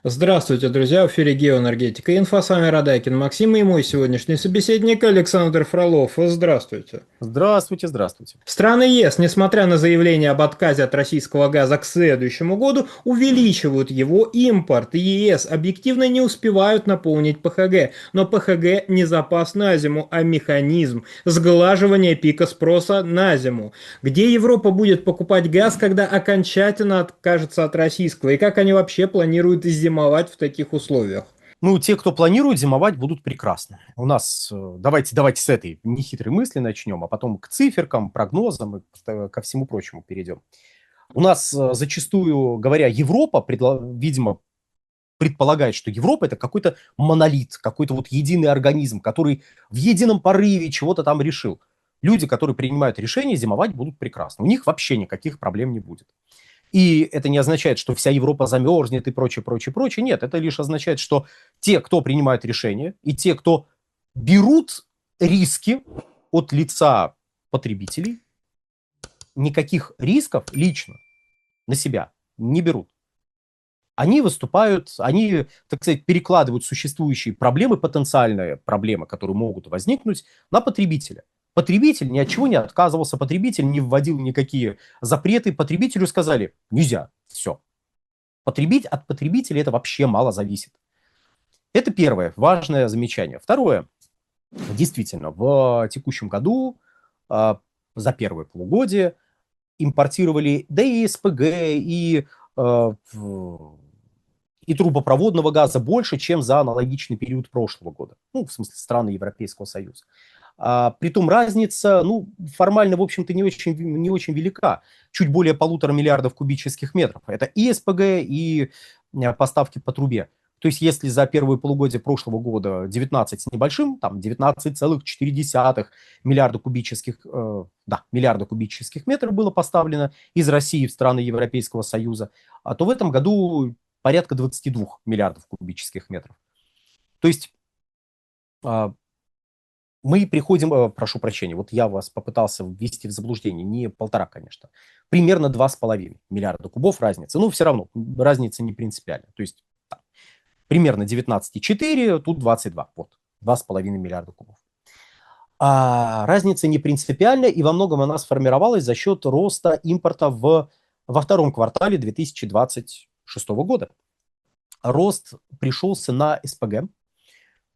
Здравствуйте, друзья! В эфире «Геоэнергетика Инфо». С вами Радайкин Максим и мой сегодняшний собеседник Александр Фролов. Здравствуйте! Здравствуйте, здравствуйте. Страны ЕС, несмотря на заявление об отказе от российского газа к следующему году, увеличивают его импорт. И ЕС объективно не успевают наполнить ПХГ. Но ПХГ не запас на зиму, а механизм сглаживания пика спроса на зиму. Где Европа будет покупать газ, когда окончательно откажется от российского? И как они вообще планируют зимовать в таких условиях? Ну, те, кто планирует зимовать, будут прекрасны. У нас, давайте с этой нехитрой мысли начнем, а потом к циферкам, прогнозам и ко всему прочему перейдем. У нас зачастую, говоря, Европа, видимо, предполагает, что Европа это какой-то монолит, какой-то вот единый организм, который в едином порыве чего-то там решил. Люди, которые принимают решения, зимовать будут прекрасно. У них вообще никаких проблем не будет. И это не означает, что вся Европа замерзнет и прочее, прочее, прочее. Нет, это лишь означает, что те, кто принимают решения, и те, кто берут риски от лица потребителей, никаких рисков лично на себя не берут. Они выступают, они, так сказать, перекладывают существующие проблемы, потенциальные проблемы, которые могут возникнуть, на потребителя. Потребитель ни от чего не отказывался, потребитель не вводил никакие запреты, потребителю сказали, нельзя, все. От потребителя это вообще мало зависит. Это первое важное замечание. Второе. Действительно, в текущем году за первое полугодие импортировали, да и СПГ, э, и трубопроводного газа больше, чем за аналогичный период прошлого года. Ну, в смысле, страны Европейского Союза. Притом разница, ну, формально, в общем-то, не очень велика. Чуть более 1,5 миллиарда кубических метров. Это и СПГ, и поставки по трубе. То есть, если за первые полугодие прошлого года 19 с небольшим, там 19,4 миллиарда кубических, миллиарда кубических метров было поставлено из России в страны Европейского Союза, то в этом году порядка 22 миллиардов кубических метров. То есть мы приходим, прошу прощения, вот я вас попытался ввести в заблуждение, не 1,5, конечно, примерно 2,5 миллиарда кубов разница. Ну, все равно, разница не принципиальна. То есть примерно 19,4, тут 22, вот, 2,5 миллиарда кубов. Разница не принципиальна, и во многом она сформировалась за счет роста импорта во втором квартале 2026 года. Рост пришелся на СПГ,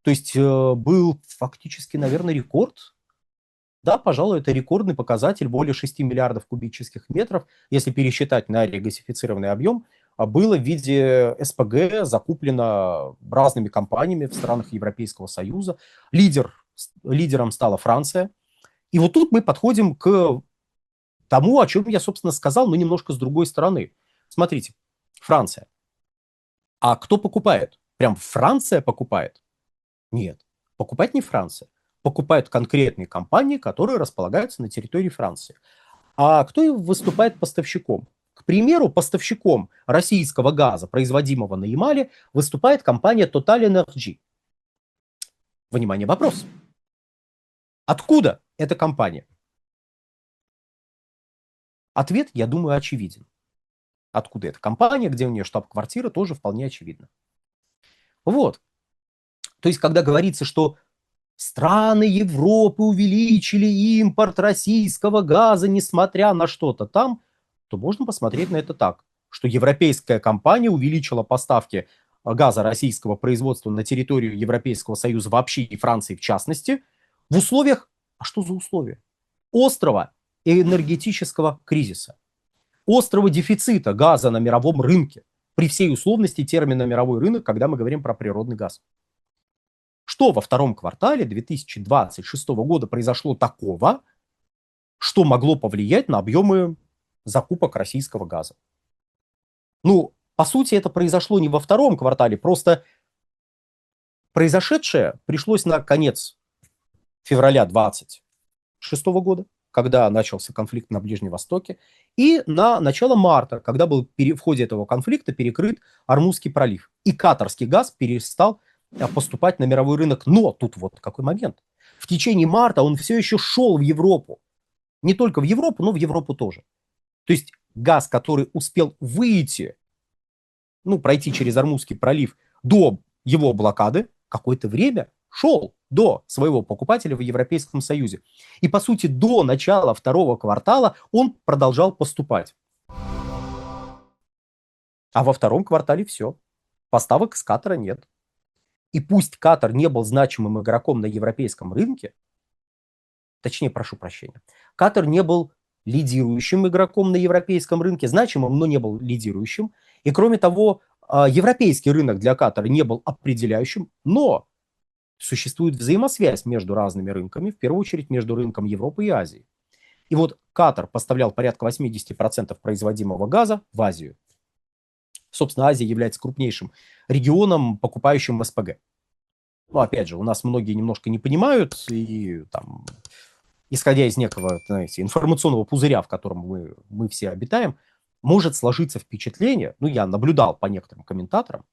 то есть был фактически, наверное, рекорд. Да, пожалуй, это рекордный показатель, более 6 миллиардов кубических метров, если пересчитать на регасифицированный объем, было в виде СПГ закуплено разными компаниями в странах Европейского Союза. Лидером стала Франция. И вот тут мы подходим к тому, о чем я, собственно, сказал, но немножко с другой стороны. Смотрите, Франция. А кто покупает? Прям Франция покупает? Нет, покупает не Франция. Покупают конкретные компании, которые располагаются на территории Франции. А кто выступает поставщиком? К примеру, поставщиком российского газа, производимого на Ямале, выступает компания Total Energy. Внимание, вопрос. Откуда эта компания? Ответ, я думаю, очевиден. Откуда эта компания, где у нее штаб-квартира, тоже вполне очевидно. Вот. То есть, когда говорится, что страны Европы увеличили импорт российского газа, несмотря на что-то там, то можно посмотреть на это так, что европейская компания увеличила поставки газа российского производства на территорию Европейского Союза вообще и Франции в частности, в условиях, а что за условия? Острого энергетического кризиса, острого дефицита газа на мировом рынке, при всей условности термина «мировой рынок», когда мы говорим про природный газ. Что во втором квартале 2026 года произошло такого, что могло повлиять на объемы закупок российского газа? Ну, по сути, это произошло не во втором квартале, просто произошедшее пришлось на конец февраля 2026 года, когда начался конфликт на Ближнем Востоке, и на начало марта, когда был в ходе этого конфликта перекрыт Ормузский пролив. И катарский газ перестал поступать на мировой рынок. Но тут вот какой момент. В течение марта он все еще шел в Европу. Не только в Европу, но в Европу тоже. То есть газ, который успел выйти ну, пройти через Ормузский пролив до его блокады, какое-то время шел до своего покупателя в Европейском Союзе. И, по сути, до начала второго квартала он продолжал поступать. А во втором квартале все. Поставок с Катара нет. И пусть Катар не был значимым игроком на европейском рынке, точнее, прошу прощения, Катар не был лидирующим игроком на европейском рынке, значимым, но не был лидирующим. И кроме того, европейский рынок для Катара не был определяющим, но существует взаимосвязь между разными рынками, в первую очередь между рынком Европы и Азии. И вот Катар поставлял порядка 80% производимого газа в Азию. Собственно, Азия является крупнейшим регионом, покупающим СПГ. Ну, опять же, у нас многие немножко не понимают, и там, исходя из некого, знаете, информационного пузыря, в котором мы все обитаем, может сложиться впечатление, ну, я наблюдал по некоторым комментаторам,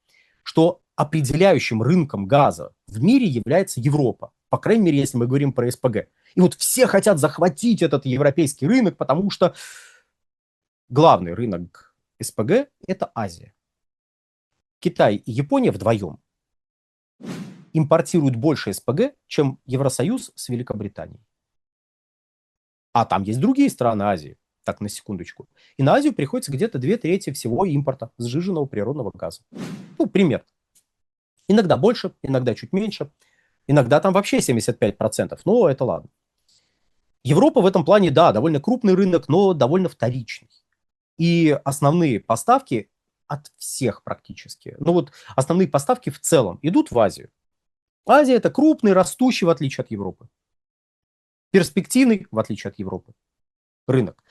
что определяющим рынком газа в мире является Европа. По крайней мере, если мы говорим про СПГ. И вот все хотят захватить этот европейский рынок, потому что главный рынок СПГ – это Азия. Китай и Япония вдвоем импортируют больше СПГ, чем Евросоюз с Великобританией. А там есть другие страны Азии, так, на секундочку. И на Азию приходится где-то 2/3 всего импорта сжиженного природного газа. Ну, пример. Иногда больше, иногда чуть меньше. Иногда там вообще 75%, но это ладно. Европа в этом плане, да, довольно крупный рынок, но довольно вторичный. И основные поставки от всех практически, ну вот основные поставки в целом идут в Азию. Азия – это крупный, растущий, в отличие от Европы. Перспективный, в отличие от Европы, рынок.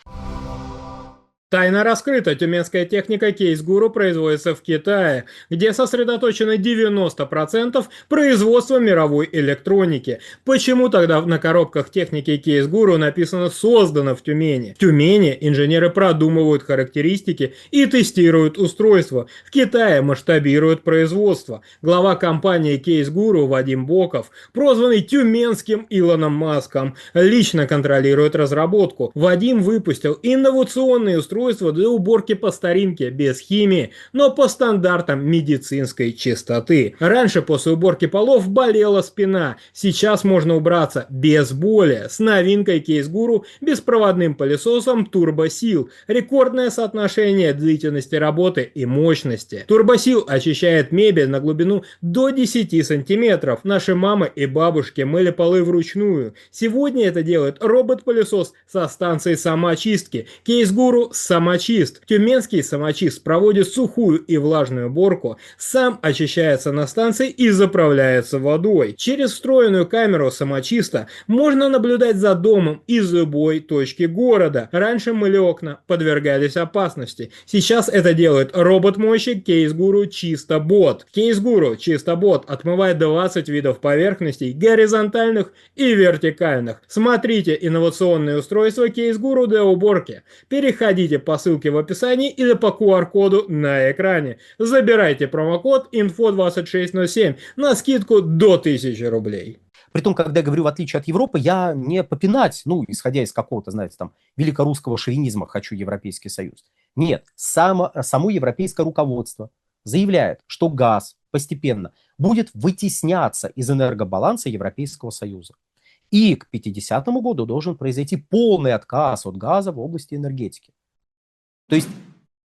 Тайна раскрыта. Тюменская техника Case Guru производится в Китае, где сосредоточено 90% производства мировой электроники. Почему тогда на коробках техники Case Guru написано «создано в Тюмени»? В Тюмени инженеры продумывают характеристики и тестируют устройства. В Китае масштабируют производство. Глава компании Case Guru Вадим Боков, прозванный тюменским Илоном Маском, лично контролирует разработку. Вадим выпустил инновационные устройства для уборки по старинке, без химии, но по стандартам медицинской чистоты. Раньше после уборки полов болела спина, сейчас можно убраться без боли. С новинкой Case Guru беспроводным пылесосом TurboSeal. Рекордное соотношение длительности работы и мощности. TurboSeal очищает мебель на глубину до 10 сантиметров. Наши мамы и бабушки мыли полы вручную. Сегодня это делает робот-пылесос со станцией самоочистки. Case Guru самочист. Тюменский самочист проводит сухую и влажную уборку, сам очищается на станции и заправляется водой. Через встроенную камеру самочиста можно наблюдать за домом из любой точки города. Раньше мыли окна, подвергались опасности. Сейчас это делает робот-мойщик Case Guru Чистобот. Case Guru Чистобот отмывает 20 видов поверхностей, горизонтальных и вертикальных. Смотрите инновационные устройства Case Guru для уборки. Переходите по ссылке в описании или по QR-коду на экране. Забирайте промокод INFO2607 на скидку до 1000 рублей. Притом, когда я говорю в отличие от Европы, я не попинать, ну, исходя из какого-то, знаете, там, великорусского шовинизма «хочу Европейский Союз». Нет, само европейское руководство заявляет, что газ постепенно будет вытесняться из энергобаланса Европейского Союза. И к 50-му году должен произойти полный отказ от газа в области энергетики. То есть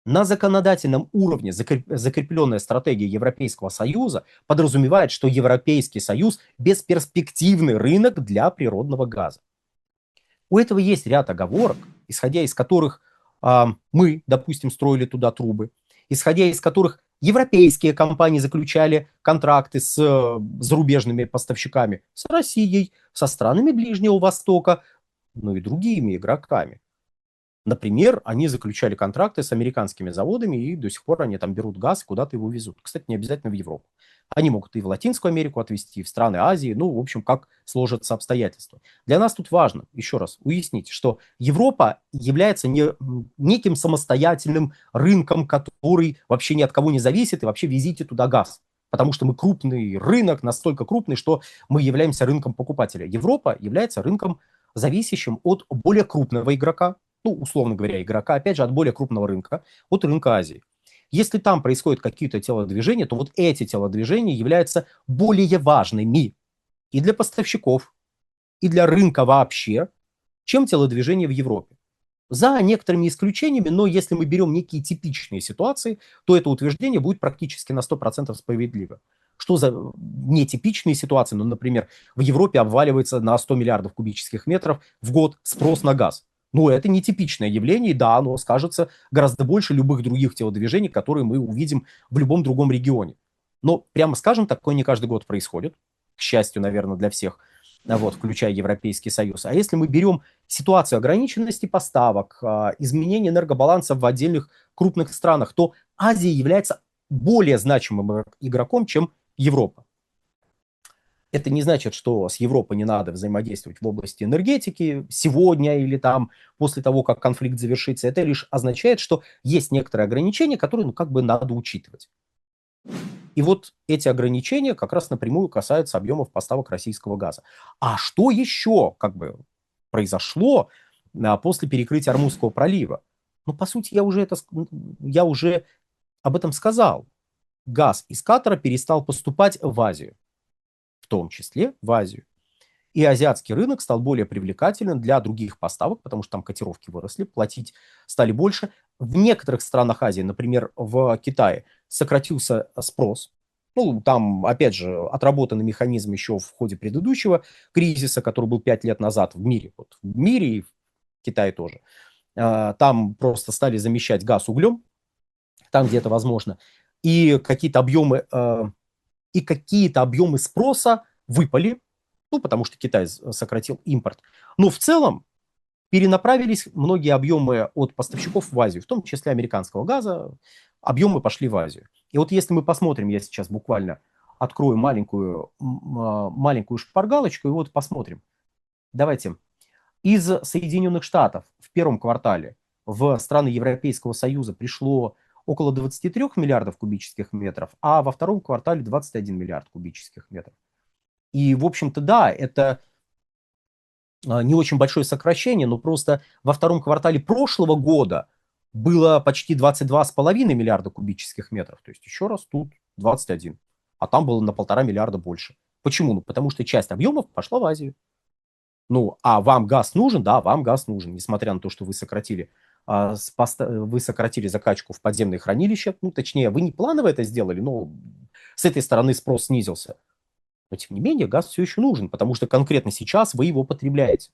на законодательном уровне закрепленная стратегия Европейского Союза подразумевает, что Европейский Союз – бесперспективный рынок для природного газа. У этого есть ряд оговорок, исходя из которых мы, допустим, строили туда трубы, исходя из которых европейские компании заключали контракты с зарубежными поставщиками, с Россией, со странами Ближнего Востока, ну и другими игроками. Например, они заключали контракты с американскими заводами, и до сих пор они там берут газ и куда-то его везут. Кстати, не обязательно в Европу. Они могут и в Латинскую Америку отвезти, и в страны Азии, ну, в общем, как сложатся обстоятельства. Для нас тут важно, еще раз, уяснить, что Европа является неким самостоятельным рынком, который вообще ни от кого не зависит, и вообще везите туда газ. Потому что мы крупный рынок, настолько крупный, что мы являемся рынком покупателя. Европа является рынком, зависящим от более крупного игрока, ну, условно говоря, игрока, опять же, от более крупного рынка, от рынка Азии. Если там происходят какие-то телодвижения, то вот эти телодвижения являются более важными и для поставщиков, и для рынка вообще, чем телодвижения в Европе. За некоторыми исключениями, но если мы берем некие типичные ситуации, то это утверждение будет практически на 100% справедливо. Что за нетипичные ситуации? Ну, например, в Европе обваливается на 100 миллиардов кубических метров в год спрос на газ. Ну, это нетипичное явление, и да, оно скажется гораздо больше любых других телодвижений, которые мы увидим в любом другом регионе. Но, прямо скажем, такое не каждый год происходит, к счастью, наверное, для всех, вот, включая Европейский Союз. А если мы берем ситуацию ограниченности поставок, изменения энергобаланса в отдельных крупных странах, то Азия является более значимым игроком, чем Европа. Это не значит, что с Европой не надо взаимодействовать в области энергетики сегодня или там после того, как конфликт завершится. Это лишь означает, что есть некоторые ограничения, которые, ну, как бы надо учитывать. И вот эти ограничения как раз напрямую касаются объемов поставок российского газа. А что еще как бы произошло после перекрытия Ормузского пролива? Ну, по сути, я уже об этом сказал. Газ из Катара перестал поступать в Азию, в том числе в Азию. И азиатский рынок стал более привлекательным для других поставок, потому что там котировки выросли, платить стали больше. В некоторых странах Азии, например, в Китае, сократился спрос. Ну, там, опять же, отработанный механизм еще в ходе предыдущего кризиса, который был 5 лет назад в мире. Вот в мире и в Китае тоже. Там просто стали замещать газ углем, там, где это возможно. И какие-то объемы спроса выпали, ну, потому что Китай сократил импорт. Но в целом перенаправились многие объемы от поставщиков в Азию, в том числе американского газа, объемы пошли в Азию. И вот если мы посмотрим, я сейчас буквально открою маленькую шпаргалочку, и вот посмотрим. Давайте. Из Соединенных Штатов в первом квартале в страны Европейского Союза пришло около 23 миллиардов кубических метров, а во втором квартале 21 миллиард кубических метров. И, в общем-то, да, это не очень большое сокращение, но просто во втором квартале прошлого года было почти 22,5 миллиарда кубических метров. То есть еще раз тут 21, а там было на 1,5 миллиарда больше. Почему? Ну, потому что часть объемов пошла в Азию. Ну, а вам газ нужен? Да, вам газ нужен, несмотря на то, что вы сократили закачку в подземные хранилища. Ну, точнее, вы не планово это сделали, но с этой стороны спрос снизился. Но, тем не менее, газ все еще нужен, потому что конкретно сейчас вы его потребляете.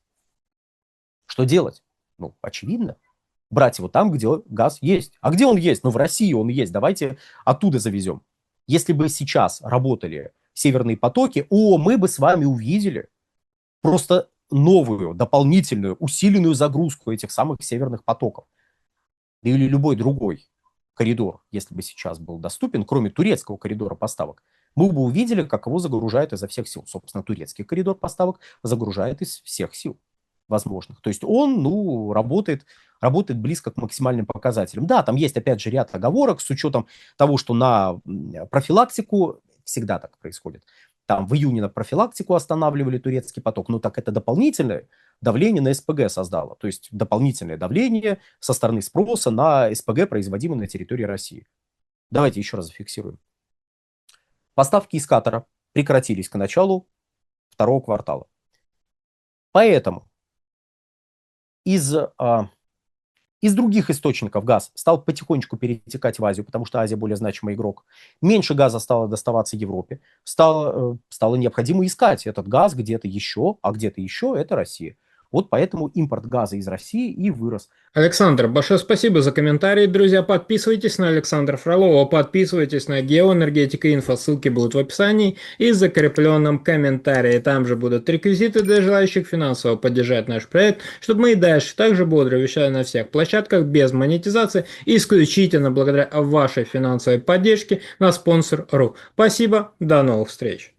Что делать? Ну, очевидно. Брать его там, где газ есть. А где он есть? Ну, в России он есть. Давайте оттуда завезем. Если бы сейчас работали северные потоки, мы бы с вами увидели просто новую, дополнительную, усиленную загрузку этих самых северных потоков. Или любой другой коридор, если бы сейчас был доступен, кроме турецкого коридора поставок, мы бы увидели, как его загружают изо всех сил. Собственно, турецкий коридор поставок загружает из всех сил возможных. То есть он, работает близко к максимальным показателям. Да, там есть, опять же, ряд оговорок с учетом того, что на профилактику всегда так происходит. Там в июне на профилактику останавливали турецкий поток, но так это дополнительное давление на СПГ создало. То есть дополнительное давление со стороны спроса на СПГ, производимый на территории России. Давайте еще раз зафиксируем. Поставки из Катара прекратились к началу второго квартала. Поэтому из других источников газ стал потихонечку перетекать в Азию, потому что Азия более значимый игрок. Меньше газа стало доставаться Европе. Стало необходимо искать этот газ где-то еще, а где-то еще это Россия. Вот поэтому импорт газа из России и вырос. Александр, большое спасибо за комментарии, друзья. Подписывайтесь на Александра Фролова, подписывайтесь на Геоэнергетика Инфо, ссылки будут в описании и закрепленном комментарии. Там же будут реквизиты для желающих финансово поддержать наш проект, чтобы мы и дальше также бодро вещали на всех площадках без монетизации, исключительно благодаря вашей финансовой поддержке на Sponsor.ru. Спасибо, до новых встреч.